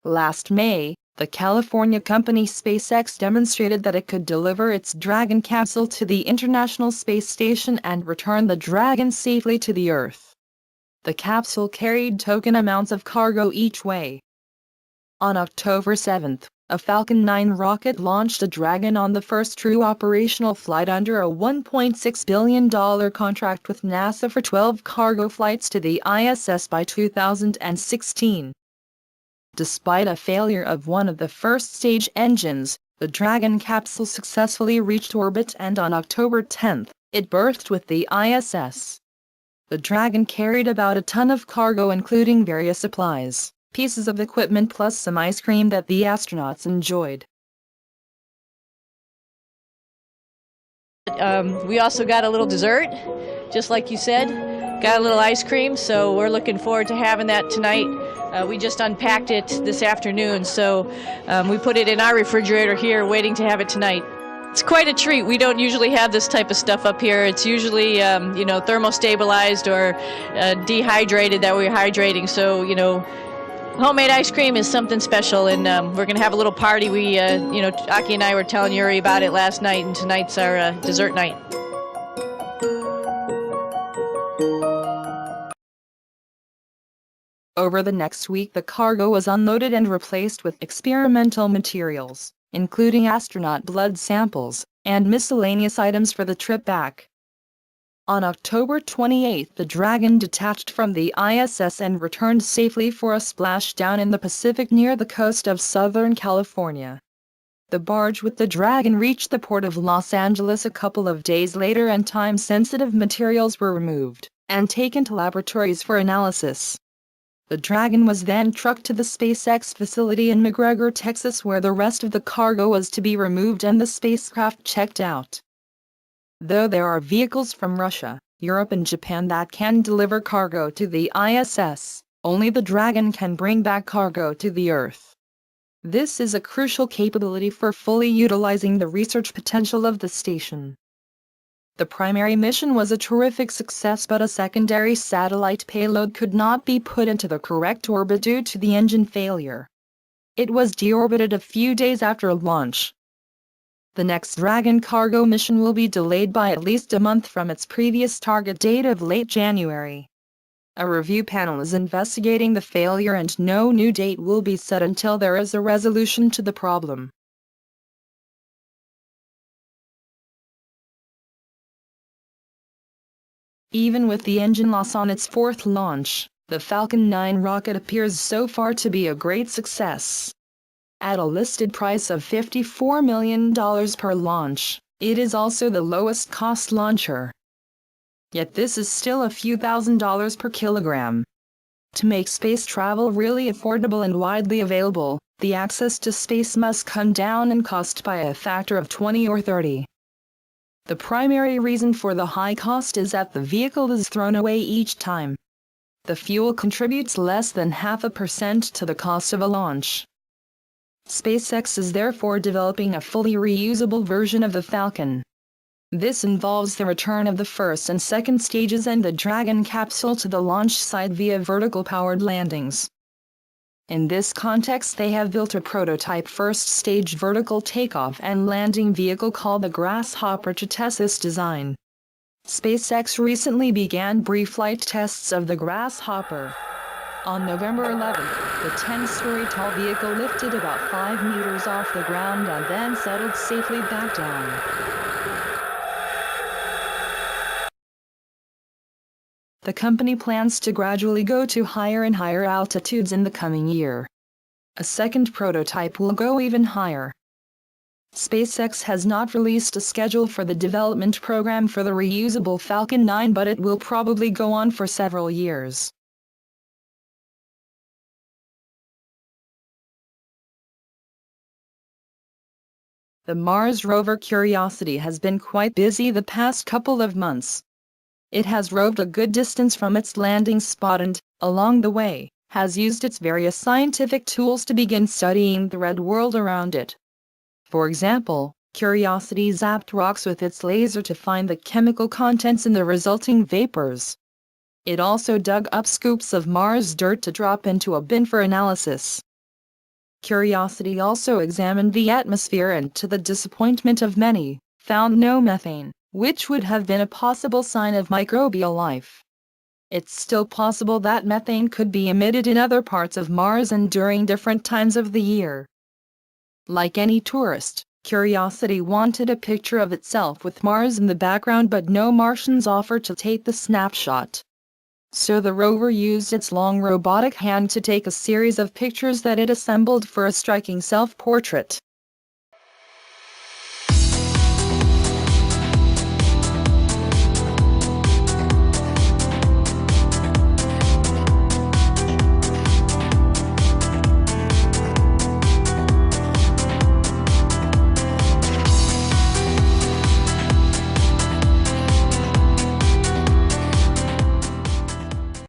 Last May, the California company SpaceX demonstrated that it could deliver its Dragon capsule to the International Space Station and return the Dragon safely to the Earth. The capsule carried token amounts of cargo each way. On October 7, a Falcon 9 rocket launched a Dragon on the first true operational flight under a $1.6 billion contract with NASA for 12 cargo flights to the ISS by 2016. Despite a failure of one of the first-stage engines, the Dragon capsule successfully reached orbit, and on October 10, it berthed with the ISS. The Dragon carried about a ton of cargo, including various supplies, pieces of equipment, plus some ice cream that the astronauts enjoyed. We also got a little dessert, just like you said. Got a little ice cream, so we're looking forward to having that tonight. We just unpacked it this afternoon, so we put it in our refrigerator here, waiting to have it tonight. It's quite a treat. We don't usually have this type of stuff up here. It's usually, thermostabilized or dehydrated that we're hydrating. So, homemade ice cream is something special, and we're going to have a little party. Aki and I were telling Yuri about it last night, and tonight's our dessert night. Over the next week, the cargo was unloaded and replaced with experimental materials, including astronaut blood samples and miscellaneous items for the trip back. On October 28, the Dragon detached from the ISS and returned safely for a splashdown in the Pacific near the coast of Southern California. The barge with the Dragon reached the port of Los Angeles a couple of days later, and time-sensitive materials were removed and taken to laboratories for analysis. The Dragon was then trucked to the SpaceX facility in McGregor, Texas, where the rest of the cargo was to be removed and the spacecraft checked out. Though there are vehicles from Russia, Europe and Japan that can deliver cargo to the ISS, only the Dragon can bring back cargo to the Earth. This is a crucial capability for fully utilizing the research potential of the station. The primary mission was a terrific success, but a secondary satellite payload could not be put into the correct orbit due to the engine failure. It was deorbited a few days after launch. The next Dragon cargo mission will be delayed by at least a month from its previous target date of late January. A review panel is investigating the failure, and no new date will be set until there is a resolution to the problem. Even with the engine loss on its fourth launch, the Falcon 9 rocket appears so far to be a great success. At a listed price of $54 million per launch, it is also the lowest cost launcher. Yet this is still a few $1,000s per kilogram. To make space travel really affordable and widely available, the access to space must come down in cost by a factor of 20 or 30. The primary reason for the high cost is that the vehicle is thrown away each time. The fuel contributes less than 0.5% to the cost of a launch. SpaceX is therefore developing a fully reusable version of the Falcon. This involves the return of the first and second stages and the Dragon capsule to the launch site via vertical-powered landings. In this context, they have built a prototype first-stage vertical takeoff and landing vehicle called the Grasshopper to test this design. SpaceX recently began pre-flight tests of the Grasshopper. On November 11th, the 10-story tall vehicle lifted about 5 meters off the ground and then settled safely back down. The company plans to gradually go to higher and higher altitudes in the coming year. A second prototype will go even higher. SpaceX has not released a schedule for the development program for the reusable Falcon 9, but it will probably go on for several years. The Mars rover Curiosity has been quite busy the past couple of months. It has roved a good distance from its landing spot and, along the way, has used its various scientific tools to begin studying the red world around it. For example, Curiosity zapped rocks with its laser to find the chemical contents in the resulting vapors. It also dug up scoops of Mars dirt to drop into a bin for analysis. Curiosity also examined the atmosphere and, to the disappointment of many, found no methane, which would have been a possible sign of microbial life. It's still possible that methane could be emitted in other parts of Mars and during different times of the year. Like any tourist, Curiosity wanted a picture of itself with Mars in the background, but no Martians offered to take the snapshot. So the rover used its long robotic hand to take a series of pictures that it assembled for a striking self-portrait.